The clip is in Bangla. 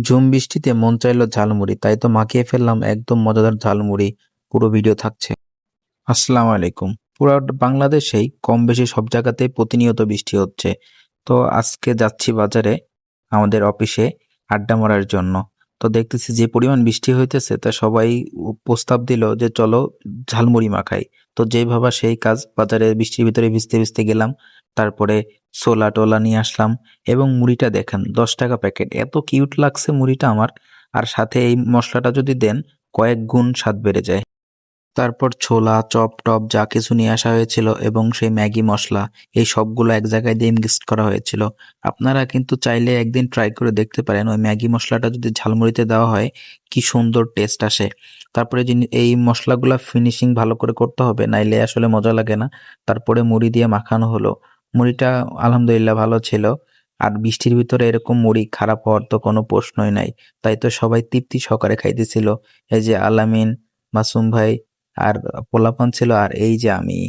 ঝুম বৃষ্টিতে মন চাইলো ঝালমুড়ি, তাই তো মাখিয়ে ফেললাম একদম মজাদার ঝালমুড়ি। পুরো ভিডিও থাকছে। আসসালামু আলাইকুম। পুরো বাংলাদেশেই কম বেশি সব জায়গাতেই প্রতিনিয়ত বৃষ্টি হচ্ছে। তো আজকে যাচ্ছি বাজারে আমাদের অফিসে আড্ডা মারার জন্য। তো দেখতেছি যে পরিমাণ বৃষ্টি হইতেছে, তা সবাই প্রস্তাব দিল যে চলো ঝালমুড়ি মাখাই। তো যেই ভাবা সেই কাজ, বাজারে বৃষ্টির ভিতরে ভিজতে ভিজতে গেলাম। তারপরে ছোলা টোলা নিয়ে আসলাম এবং মুড়িটা দেখেন 10 টাকা প্যাকেট, এত কিউট লাগছে মুড়িটা আমার। আর সাথে এই মশলাটা যদি দেন কয়েক গুণ স্বাদ বেড়ে যায়। তারপর ছোলা, চপ টপ যা কিছু নিয়ে আসা হয়েছিল এবং সেই ম্যাগি মসলা, এই সবগুলো এক জায়গায় দিয়ে মিক্সড করা হয়েছিল। আপনারা কিন্তু চাইলে একদিন ট্রাই করে দেখতে পারেন, ওই ম্যাগি মশলাটা যদি ঝালমুড়িতে দেওয়া হয় কি সুন্দর টেস্ট আসে। তারপরে এই মশলাগুলা ফিনিশিং ভালো করে করতে হবে, নাইলে আসলে মজা লাগে না। তারপরে মুড়ি দিয়ে মাখানো হলো। মুড়িটা আলহামদুলিল্লাহ ভালো ছিল। আর বৃষ্টির ভিতরে এরকম মুড়ি খারাপ হওয়ার তো কোনো প্রশ্নই নাই। তাই তো সবাই তৃপ্তি সহকারে খাইতেছিল। এই যে আলামিন, মাসুম ভাই আর পোলাপান ছিল, আর এই যে আমি।